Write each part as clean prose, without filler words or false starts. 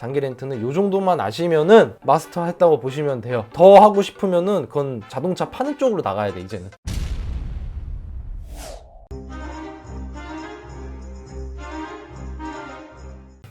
장기 렌트는 이 정도만 아시면은 마스터 했다고 보시면 돼요. 더 하고 싶으면은 그건 자동차 파는 쪽으로 나가야 돼 이제는.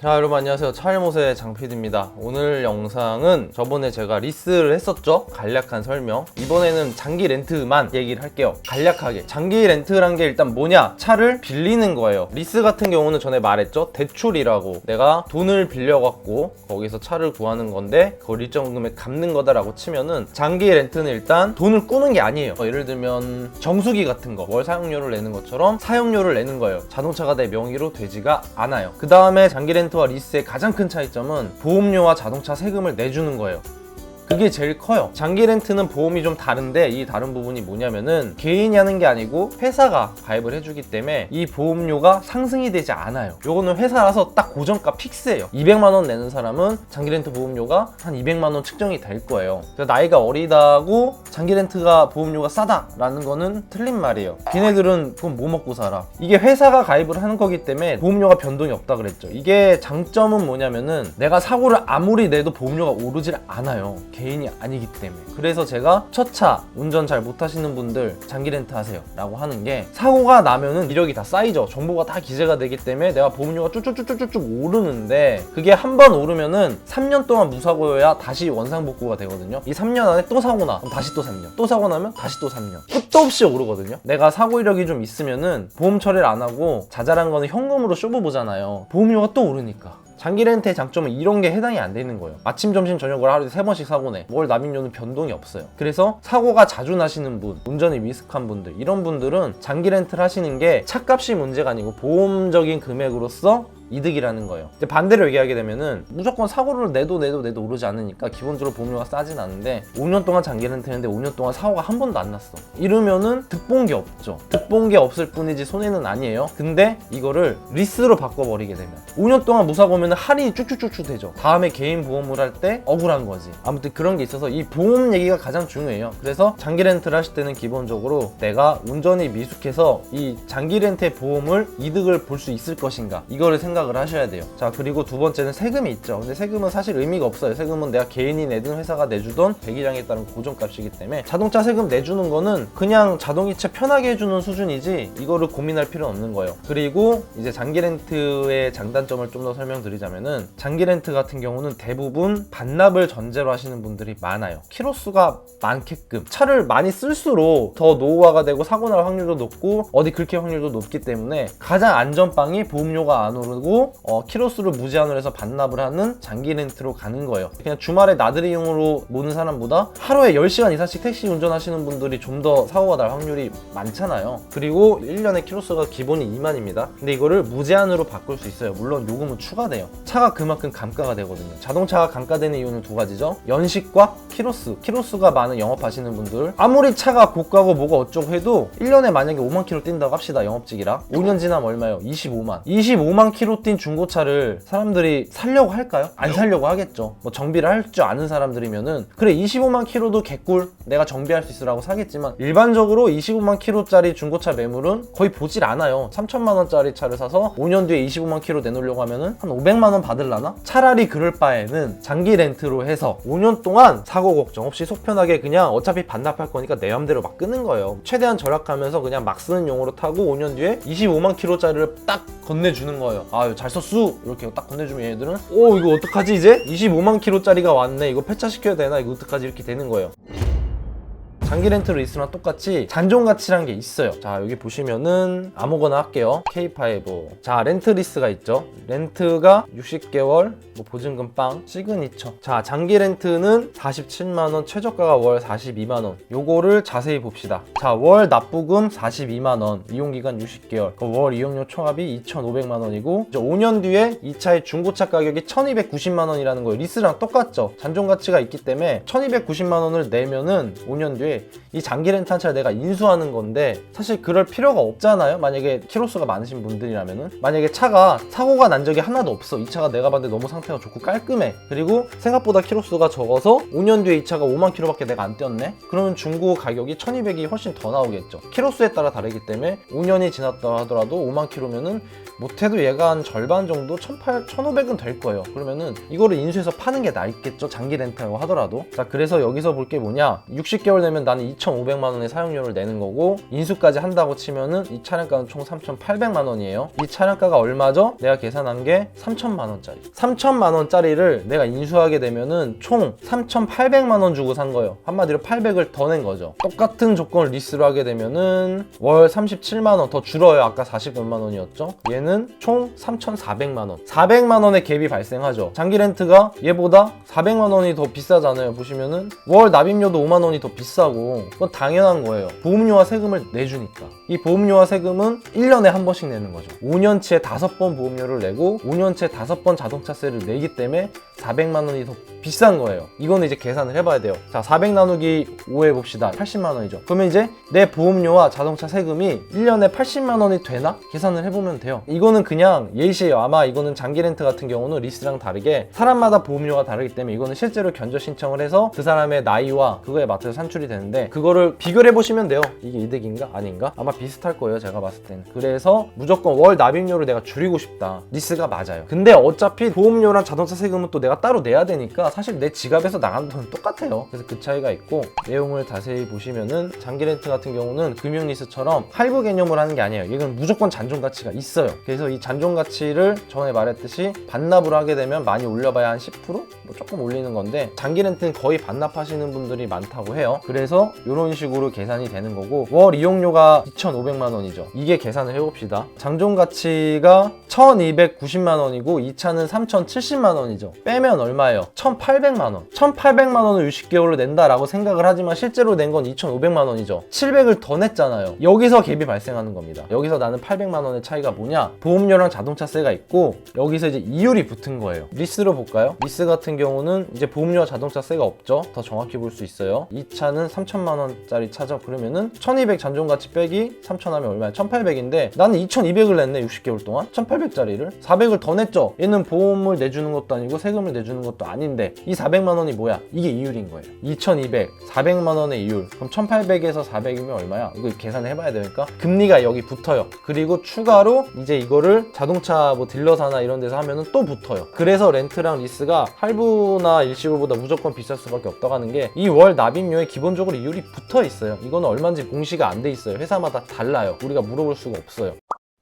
자, 여러분 안녕하세요. 차일못의 장PD입니다. 오늘 영상은 저번에 제가 리스를 했었죠? 간략한 설명. 이번에는 장기 렌트만 얘기를 할게요. 간략하게. 장기 렌트란 게 일단 뭐냐? 차를 빌리는 거예요. 리스 같은 경우는 전에 말했죠? 대출이라고. 내가 돈을 빌려갖고 거기서 차를 구하는 건데 그걸 일정 금액 갚는 거다라고 치면은, 장기 렌트는 일단 돈을 꾸는 게 아니에요. 예를 들면 정수기 같은 거, 월 사용료를 내는 것처럼 사용료를 내는 거예요. 자동차가 내 명의로 되지가 않아요. 그 다음에 장기 렌트와 리스의 가장 큰 차이점은 보험료와 자동차 세금을 내주는 거예요. 그게 제일 커요. 장기 렌트는 보험이 좀 다른데, 이 다른 부분이 뭐냐면은 개인이 하는 게 아니고 회사가 가입을 해주기 때문에 이 보험료가 상승이 되지 않아요. 요거는 회사라서 딱 고정가 픽스예요. 200만원 내는 사람은 장기 렌트 보험료가 한 200만원 측정이 될 거예요. 나이가 어리다고 장기 렌트가 보험료가 싸다라는 거는 틀린 말이에요. 걔네들은 그건 뭐 먹고 살아? 이게 회사가 가입을 하는 거기 때문에 보험료가 변동이 없다 그랬죠. 이게 장점은 뭐냐면은 내가 사고를 아무리 내도 보험료가 오르질 않아요. 개인이 아니기 때문에. 그래서 제가 첫 차 운전 잘 못하시는 분들 장기 렌트 하세요 라고 하는 게, 사고가 나면은 이력이 다 쌓이죠. 정보가 다 기재가 되기 때문에 내가 보험료가 쭉쭉쭉쭉쭉 오르는데, 그게 한 번 오르면은 3년 동안 무사고여야 다시 원상복구가 되거든요. 이 3년 안에 또 사고 나, 그럼 다시 또 3년, 또 사고 나면 다시 또 3년, 끝도 없이 오르거든요. 내가 사고 이력이 좀 있으면은 보험 처리를 안 하고 자잘한 거는 현금으로 쇼부 보잖아요. 보험료가 또 오르니까. 장기 렌트의 장점은 이런 게 해당이 안 되는 거예요. 아침, 점심, 저녁을 하루에 3번씩 사고 내. 월 납입료는 변동이 없어요. 그래서 사고가 자주 나시는 분, 운전이 미숙한 분들, 이런 분들은 장기 렌트를 하시는 게 차값이 문제가 아니고 보험적인 금액으로서 이득이라는 거예요. 근데 반대로 얘기하게 되면은 무조건 사고를 내도 오르지 않으니까 기본적으로 보험료가 싸진 않은데, 5년 동안 장기 렌트했는데 5년 동안 사고가 한 번도 안 났어. 이러면은 득본 게 없죠. 득본 게 없을 뿐이지 손해는 아니에요. 근데 이거를 리스로 바꿔버리게 되면 5년 동안 무사고면 할인이 쭉쭉쭉쭉 되죠. 다음에 개인 보험을 할 때 억울한 거지. 아무튼 그런 게 있어서 이 보험 얘기가 가장 중요해요. 그래서 장기 렌트를 하실 때는 기본적으로 내가 운전이 미숙해서 이 장기 렌트의 보험을 이득을 볼 수 있을 것인가, 이거를 생각을 하셔야 돼요. 자, 그리고 두 번째는 세금이 있죠. 근데 세금은 사실 의미가 없어요. 세금은 내가 개인이 내든 회사가 내주던 배기량에 따른 고정값이기 때문에 자동차 세금 내주는 거는 그냥 자동이체 편하게 해주는 수준이지 이거를 고민할 필요는 없는 거예요. 그리고 이제 장기 렌트의 장단점을 좀 더 설명드리자면은, 장기 렌트 같은 경우는 대부분 반납을 전제로 하시는 분들이 많아요. 키로수가 많게끔 차를 많이 쓸수록 더 노후화가 되고 사고 날 확률도 높고 어디 긁힐 확률도 높기 때문에 가장 안전빵이 보험료가 안 오르고 키로수를 무제한으로 해서 반납을 하는 장기 렌트로 가는 거예요. 그냥 주말에 나들이용으로 모는 사람보다 하루에 10시간 이상씩 택시 운전하시는 분들이 좀 더 사고가 날 확률이 많잖아요. 그리고 1년에 키로수가 기본이 2만입니다. 근데 이거를 무제한으로 바꿀 수 있어요. 물론 요금은 추가돼요. 차가 그만큼 감가가 되거든요. 자동차가 감가되는 이유는 두 가지죠. 연식과 키로수. 키로수가 많은 영업하시는 분들, 아무리 차가 고가고 뭐가 어쩌고 해도 1년에 만약에 5만 킬로 뛴다고 합시다. 영업직이라 5년 지나면 얼마예요? 25만 킬로 뛴 중고차를 사람들이 살려고 할까요? 안 살려고 하겠죠. 뭐 정비를 할 줄 아는 사람들이면은 그래 25만 킬로도 개꿀, 내가 정비할 수 있으라고 사겠지만, 일반적으로 25만 킬로짜리 중고차 매물은 거의 보질 않아요. 3천만 원짜리 차를 사서 5년 뒤에 25만 킬로 내놓으려고 하면은 한 500만 원 받을라나? 차라리 그럴 바에는 장기 렌트로 해서 5년 동안 사고 걱정 없이 속 편하게 그냥 어차피 반납할 거니까 내 맘대로 막 끄는 거예요. 최대한 절약하면서 그냥 막 쓰는 용으로 타고 5년 뒤에 25만 킬로짜리를 딱 건네주는 거예요. 아유 잘 썼수! 이렇게 딱 건네주면 얘네들은 이거 어떡하지 이제? 25만 킬로짜리가 왔네, 이거 폐차시켜야 되나, 이거 어떡하지, 이렇게 되는 거예요. 장기 렌트 리스랑 똑같이 잔존가치란 게 있어요. 자, 여기 보시면은 아무거나 할게요. K5. 자, 렌트 리스가 있죠. 렌트가 60개월, 뭐 보증금 빵, 시그니처. 자, 장기 렌트는 47만원, 최저가가 월 42만원. 요거를 자세히 봅시다. 자, 월 납부금 42만원, 이용기간 60개월, 월 이용료 총합이 2,500만원이고, 이제 5년 뒤에 이 차의 중고차 가격이 1,290만원이라는 거예요. 리스랑 똑같죠. 잔존가치가 있기 때문에 1,290만원을 내면은 5년 뒤에 게 이 장기 렌트 한 차를 내가 인수하는 건데 사실 그럴 필요가 없잖아요. 만약에 키로수가 많으신 분들이라면은, 만약에 차가 사고가 난 적이 하나도 없어. 이 차가 내가 봤는데 너무 상태가 좋고 깔끔해. 그리고 생각보다 키로수가 적어서 5년 뒤에 이 차가 5만 킬로밖에 내가 안 뛰었네? 그러면 중고 가격이 1200이 훨씬 더 나오겠죠. 키로수에 따라 다르기 때문에 5년이 지났다 하더라도 5만 킬로면은 못해도 얘가 한 절반 정도 1500은 될 거예요. 그러면은 이거를 인수해서 파는 게 낫겠죠. 장기 렌트라고 하더라도. 자, 그래서 여기서 볼 게 뭐냐, 60개월 내면 나는 2,500만 원의 사용료를 내는 거고, 인수까지 한다고 치면은 이 차량가는 총 3,800만 원이에요. 이 차량가가 얼마죠? 내가 계산한 게 3,000만 원짜리. 3,000만 원짜리를 내가 인수하게 되면은 총 3,800만 원 주고 산 거예요. 한마디로 800을 더 낸 거죠. 똑같은 조건을 리스로 하게 되면은 월 37만 원 더 줄어요. 아까 40몇만 원이었죠. 얘는 총 3,400만 원. 400만 원의 갭이 발생하죠. 장기 렌트가 얘보다 400만 원이 더 비싸잖아요. 보시면은 월 납입료도 5만 원이 더 비싸고, 그건 당연한 거예요. 보험료와 세금을 내주니까. 이 보험료와 세금은 1년에 한 번씩 내는 거죠. 5년치에 5번 보험료를 내고 5년치에 5번 자동차세를 내기 때문에 400만 원이 더 비싼 거예요. 이거는 이제 계산을 해봐야 돼요. 자, 400 나누기 5 해봅시다. 80만 원이죠. 그러면 이제 내 보험료와 자동차 세금이 1년에 80만 원이 되나? 계산을 해보면 돼요. 이거는 그냥 예시예요. 아마 이거는 장기 렌트 같은 경우는 리스랑 다르게 사람마다 보험료가 다르기 때문에 이거는 실제로 견적 신청을 해서 그 사람의 나이와 그거에 맞춰서 산출이 되는데, 그거를 비교를 해보시면 돼요. 이게 이득인가? 아닌가? 아마 비슷할 거예요. 제가 봤을 때는. 그래서 무조건 월 납입료를 내가 줄이고 싶다. 리스가 맞아요. 근데 어차피 보험료랑 자동차 세금은 또 내가 따로 내야 되니까 사실 내 지갑에서 나가는 돈은 똑같아요. 그래서 그 차이가 있고, 내용을 자세히 보시면은 장기 렌트 같은 경우는 금융 리스처럼 할부 개념을 하는 게 아니에요. 이건 무조건 잔존 가치가 있어요. 그래서 이 잔존 가치를 전에 말했듯이 반납을 하게 되면 많이 올려봐야 한 10%? 뭐 조금 올리는 건데, 장기 렌트는 거의 반납하시는 분들이 많다고 해요. 그래서 이런 식으로 계산이 되는 거고, 월 이용료가 2,500만 원이죠. 이게 계산을 해봅시다. 잔존 가치가 1,290만 원이고 이 차는 3,070만 원이죠. 빼면 얼마예요? 1,800만 원. 1,800만 원을 60개월로 낸다라고 생각을 하지만 실제로 낸 건 2,500만 원이죠. 700을 더 냈잖아요. 여기서 갭이 발생하는 겁니다. 여기서 나는 800만 원의 차이가 뭐냐? 보험료랑 자동차세가 있고, 여기서 이제 이율이 붙은 거예요. 리스로 볼까요? 리스 같은 경우는 이제 보험료와 자동차세가 없죠. 더 정확히 볼 수 있어요. 이 차는 3,000만 원짜리 차죠. 그러면은 1,200 잔존가치 빼기 3,000 하면 얼마야? 1,800인데 나는 2,200을 냈네. 60개월 동안 1,800짜리를 400을 더 냈죠. 얘는 보험을 내주는 것도 아니고 세금을 내주는 것도 아닌데 이 400만 원이 뭐야? 이게 이율인 거예요. 2,200, 400만 원의 이율. 그럼 1,800에서 400이면 얼마야? 이거 계산을 해봐야 되니까 금리가 여기 붙어요. 그리고 추가로 이제 이거를 자동차 뭐 딜러사나 이런 데서 하면은 또 붙어요. 그래서 렌트랑 리스가 할부나 일시불보다 무조건 비쌀 수밖에 없다고 하는 게, 이 월 납입료에 기본적으로 이율이 붙어 있어요. 이거는 얼마인지 공시가 안 돼 있어요. 회사마다 달라요. 우리가 물어볼 수가 없어요.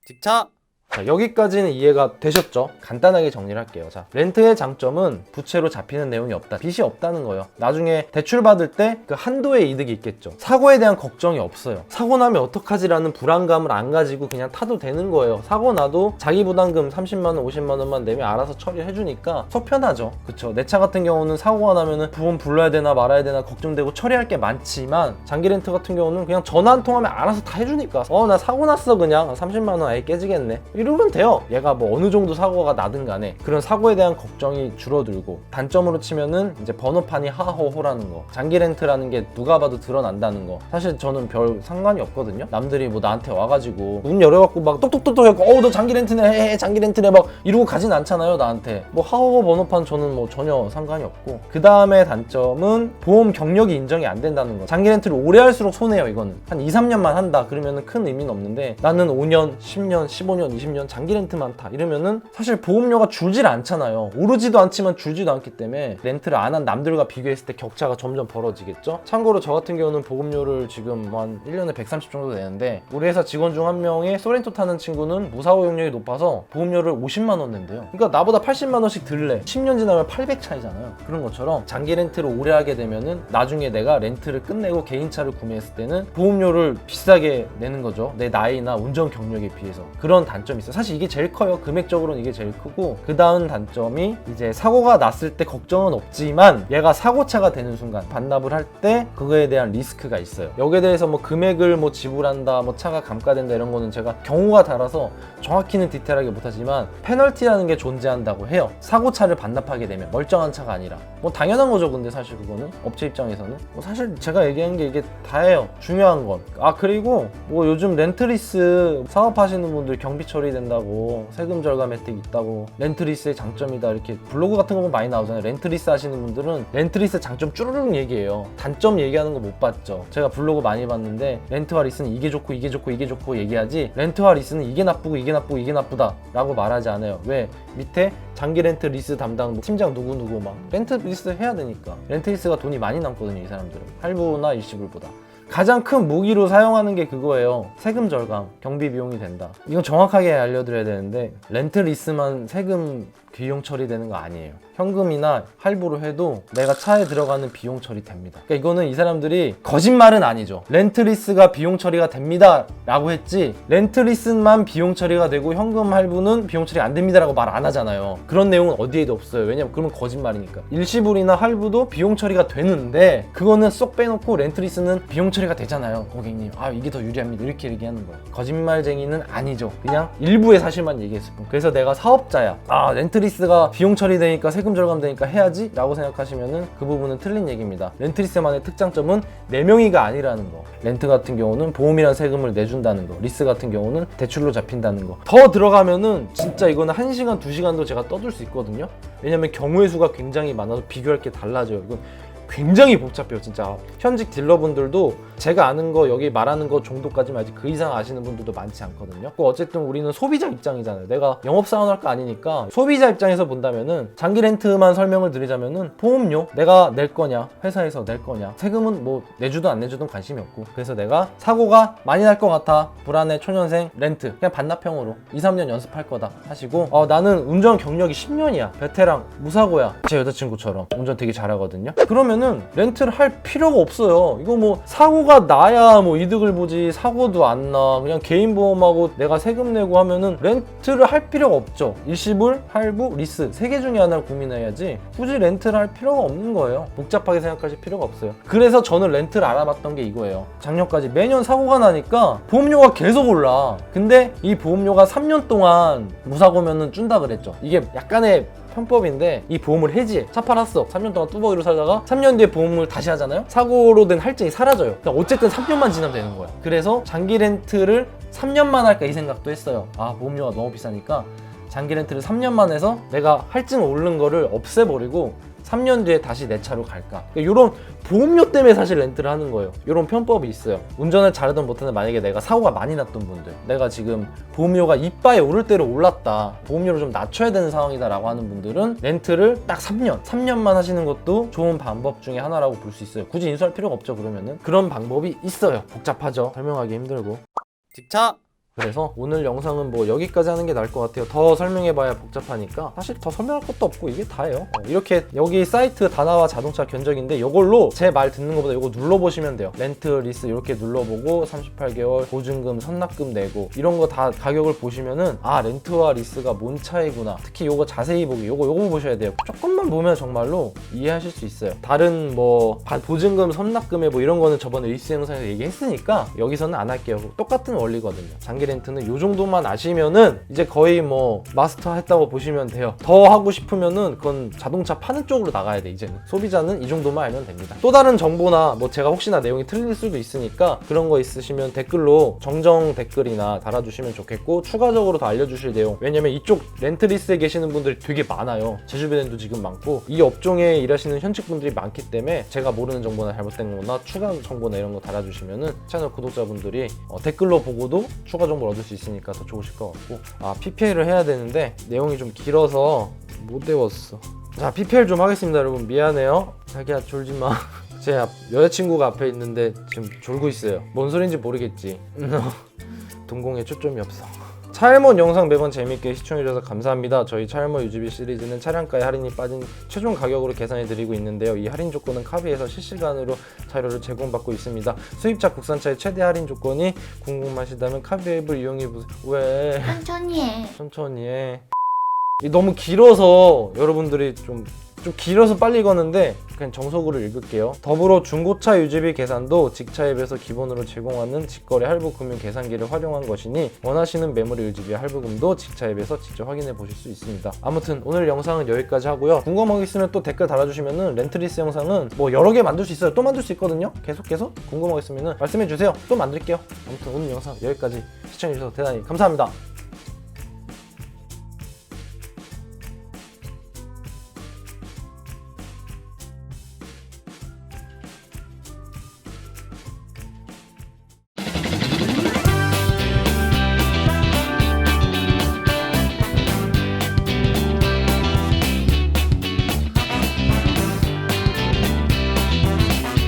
직차! 자, 여기까지는 이해가 되셨죠? 간단하게 정리를 할게요. 자, 렌트의 장점은 부채로 잡히는 내용이 없다. 빚이 없다는 거예요. 나중에 대출 받을 때 그 한도의 이득이 있겠죠. 사고에 대한 걱정이 없어요. 사고 나면 어떡하지라는 불안감을 안 가지고 그냥 타도 되는 거예요. 사고 나도 자기 부담금 30만 원, 50만 원만 내면 알아서 처리를 해주니까 속 편하죠. 그쵸? 내 차 같은 경우는 사고가 나면은 보험 불러야 되나 말아야 되나 걱정되고 처리할 게 많지만, 장기 렌트 같은 경우는 그냥 전화 한 통하면 알아서 다 해주니까 나 사고 났어 그냥 30만 원 아예 깨지겠네 이러면 돼요. 얘가 뭐 어느 정도 사고가 나든 간에 그런 사고에 대한 걱정이 줄어들고, 단점으로 치면은 이제 번호판이 하하호호라는 거, 장기 렌트라는 게 누가 봐도 드러난다는 거. 사실 저는 별 상관이 없거든요. 남들이 뭐 나한테 와가지고 문 열어갖고 막 똑똑똑똑 해갖고 너 장기 렌트네 해 장기 렌트네 막 이러고 가진 않잖아요. 나한테 뭐 하하호 번호판 저는 뭐 전혀 상관이 없고. 그 다음에 단점은 보험 경력이 인정이 안 된다는 거. 장기 렌트를 오래 할수록 손해요. 이거는 한 2, 3년만 한다 그러면은 큰 의미는 없는데, 나는 5년, 10년, 15년, 20년 장기 렌트 많다 이러면은 사실 보험료가 줄질 않잖아요. 오르지도 않지만 줄지도 않기 때문에 렌트를 안 한 남들과 비교했을 때 격차가 점점 벌어지겠죠. 참고로 저 같은 경우는 보험료를 지금 한 1년에 130 정도 내는데, 우리 회사 직원 중 한 명의 소렌토 타는 친구는 무사고 용력이 높아서 보험료를 50만 원 낸대요. 그러니까 나보다 80만 원씩 들래. 10년 지나면 800 차이잖아요. 그런 것처럼 장기 렌트를 오래 하게 되면은 나중에 내가 렌트를 끝내고 개인차를 구매했을 때는 보험료를 비싸게 내는 거죠. 내 나이나 운전 경력에 비해서. 그런 단점이 장점이 있어요. 사실 이게 제일 커요. 금액적으로는 이게 제일 크고, 그 다음 단점이 이제 사고가 났을 때 걱정은 없지만 얘가 사고차가 되는 순간 반납을 할 때 그거에 대한 리스크가 있어요. 여기에 대해서 뭐 금액을 뭐 지불한다, 뭐 차가 감가된다 이런 거는 제가 경우가 달아서 정확히는 디테일하게 못하지만 페널티라는 게 존재한다고 해요. 사고차를 반납하게 되면 멀쩡한 차가 아니라. 뭐 당연한 거죠. 근데 사실 그거는 업체 입장에서는 뭐 사실 제가 얘기한 게 이게 다예요. 중요한 건. 아, 그리고 뭐 요즘 렌트리스 사업하시는 분들 경비 처리된다고 세금 절감 혜택 있다고, 렌트리스의 장점이다 이렇게 블로그 같은 거 보면 많이 나오잖아요. 렌트리스 하시는 분들은 렌트리스 장점 쭈르륵 얘기해요. 단점 얘기하는 거 못 봤죠. 제가 블로그 많이 봤는데 렌트와 리스는 이게 좋고 이게 좋고 이게 좋고 얘기하지, 렌트와 리스는 이게 나쁘고 이게 나쁘고 이게 나쁘다 라고 말하지 않아요. 왜? 밑에 장기 렌트 리스 담당 팀장 누구누구 막 렌트 리스 해야 되니까. 렌트 리스가 돈이 많이 남거든요, 이 사람들은. 할부나 일시불보다. 가장 큰 무기로 사용하는 게 그거예요. 세금 절감, 경비 비용이 된다. 이건 정확하게 알려드려야 되는데, 렌트 리스만 세금 비용 처리되는 거 아니에요. 현금이나 할부로 해도 내가 차에 들어가는 비용 처리 됩니다. 그러니까 이거는 이 사람들이 거짓말은 아니죠. 렌트리스가 비용 처리가 됩니다 라고 했지, 렌트리스만 비용 처리가 되고 현금 할부는 비용 처리 안 됩니다 라고 말 안 하잖아요. 그런 내용은 어디에도 없어요. 왜냐면 그러면 거짓말이니까. 일시불이나 할부도 비용 처리가 되는데 그거는 쏙 빼놓고 렌트리스는 비용 처리가 되잖아요. 고객님, 아 이게 더 유리합니다 이렇게 얘기하는 거예요. 거짓말쟁이는 아니죠. 그냥 일부의 사실만 얘기했을 뿐. 그래서 내가 사업자야, 아 렌트리스가 비용 처리되니까 세금 절감되니까 해야지 라고 생각하시면은 그 부분은 틀린 얘기입니다. 렌트리스만의 특장점은 4명이가 아니라는 거. 렌트 같은 경우는 보험이란 세금을 내준다는 거, 리스 같은 경우는 대출로 잡힌다는 거. 더 들어가면은 진짜 이거는 1시간 2시간도 제가 떠들 수 있거든요. 왜냐면 경우의 수가 굉장히 많아서 비교할 게 달라져요. 이건 굉장히 복잡해요. 진짜 현직 딜러분들도 제가 아는 거 여기 말하는 거 정도까지만 알지 그 이상 아시는 분들도 많지 않거든요. 어쨌든 우리는 소비자 입장이잖아요. 내가 영업사원 할 거 아니니까 소비자 입장에서 본다면은 장기 렌트만 설명을 드리자면은 보험료 내가 낼 거냐, 회사에서 낼 거냐, 세금은 뭐 내주든 안 내주든 관심이 없고, 그래서 내가 사고가 많이 날 것 같아, 불안해, 초년생, 렌트 그냥 반납형으로 2-3년 연습할 거다 하시고, 나는 운전 경력이 10년이야, 베테랑, 무사고야, 제 여자친구처럼 운전 되게 잘하거든요. 그러면은 렌트를 할 필요가 없어요. 이거 뭐 사고가 나야 뭐 이득을 보지, 사고도 안 나, 그냥 개인 보험하고 내가 세금 내고 하면은 렌트를 할 필요가 없죠. 일시불, 할부, 리스 3개 중에 하나를 고민해야지 굳이 렌트를 할 필요가 없는 거예요. 복잡하게 생각하실 필요가 없어요. 그래서 저는 렌트를 알아봤던 게 이거예요. 작년까지 매년 사고가 나니까 보험료가 계속 올라. 근데 이 보험료가 3년 동안 무사고면은 준다 그랬죠. 이게 약간의 편법인데, 이 보험을 해지해. 차 팔았어. 3년 동안 뚜벅이로 살다가 3년 뒤에 보험을 다시 하잖아요. 사고로 된 할증이 사라져요. 어쨌든 3년만 지나면 되는 거야. 그래서 장기 렌트를 3년만 할까 이 생각도 했어요. 아 보험료가 너무 비싸니까 장기 렌트를 3년만 해서 내가 할증 오른 거를 없애버리고 3년 뒤에 다시 내 차로 갈까. 이런 보험료 때문에 사실 렌트를 하는 거예요. 이런 편법이 있어요. 운전을 잘하든 못하든 만약에 내가 사고가 많이 났던 분들, 내가 지금 보험료가 이빠에 오를 대로 올랐다, 보험료를 좀 낮춰야 되는 상황이다 라고 하는 분들은 렌트를 딱 3년만 하시는 것도 좋은 방법 중에 하나라고 볼 수 있어요. 굳이 인수할 필요가 없죠. 그러면은 그런 방법이 있어요. 복잡하죠. 설명하기 힘들고. 직차! 그래서 오늘 영상은 뭐 여기까지 하는 게 나을 것 같아요. 더 설명해봐야 복잡하니까 사실 더 설명할 것도 없고 이게 다예요. 이렇게 여기 사이트 다나와 자동차 견적인데 이걸로 제 말 듣는 것보다 이거 눌러보시면 돼요. 렌트, 리스 이렇게 눌러보고 38개월 보증금, 선납금 내고 이런 거 다 가격을 보시면은 아 렌트와 리스가 뭔 차이구나. 특히 이거 자세히 보기, 요거 보셔야 돼요. 조금만 보면 정말로 이해하실 수 있어요. 다른 뭐 보증금, 선납금에 뭐 이런 거는 저번에 리스 영상에서 얘기했으니까 여기서는 안 할게요. 똑같은 원리거든요. 장기 렌트는 요 정도만 아시면은 이제 거의 뭐 마스터 했다고 보시면 돼요. 더 하고 싶으면은 그건 자동차 파는 쪽으로 나가야 돼. 이제는 소비자는 이 정도만 알면 됩니다. 또 다른 정보나 뭐 제가 혹시나 내용이 틀릴 수도 있으니까 그런 거 있으시면 댓글로 정정 댓글이나 달아주시면 좋겠고, 추가적으로 더 알려주실 내용, 왜냐면 이쪽 렌트리스에 계시는 분들이 되게 많아요. 제 주변에도 지금 많고 이 업종에 일하시는 현직 분들이 많기 때문에 제가 모르는 정보나 잘못된 거나 추가 정보나 이런 거 달아주시면은 채널 구독자분들이 댓글로 보고도 추가 정보를 얻을 수 있으니까 더 좋으실 것 같고, PPL을 해야 되는데 내용이 좀 길어서 못 외웠어. 자, PPL 좀 하겠습니다. 여러분 미안해요. 자기야 졸지마. 제 여자친구가 앞에 있는데 지금 졸고 있어요. 뭔 소린지 모르겠지. 동공에 초점이 없어. 차일몬 영상 매번 재밌게 시청해주셔서 감사합니다. 저희 차일몬 유지비 시리즈는 차량가에 할인이 빠진 최종 가격으로 계산해드리고 있는데요. 이 할인 조건은 카비에서 실시간으로 자료를 제공받고 있습니다. 수입차 국산차의 최대 할인 조건이 궁금하시다면 카비 앱을 이용해보세요. 왜? 천천히 해. 너무 길어서 여러분들이 좀 길어서 빨리 읽었는데 그냥 정석으로 읽을게요. 더불어 중고차 유지비 계산도 직차 앱에서 기본으로 제공하는 직거래 할부 금융 계산기를 활용한 것이니 원하시는 메모리 유지비 할부금도 직차 앱에서 직접 확인해 보실 수 있습니다. 아무튼 오늘 영상은 여기까지 하고요. 궁금한 거 있으면 또 댓글 달아주시면은 렌트리스 영상은 뭐 여러 개 만들 수 있어요. 또 만들 수 있거든요. 계속 궁금한 거 있으면은 말씀해 주세요. 또 만들게요. 아무튼 오늘 영상 여기까지 시청해 주셔서 대단히 감사합니다.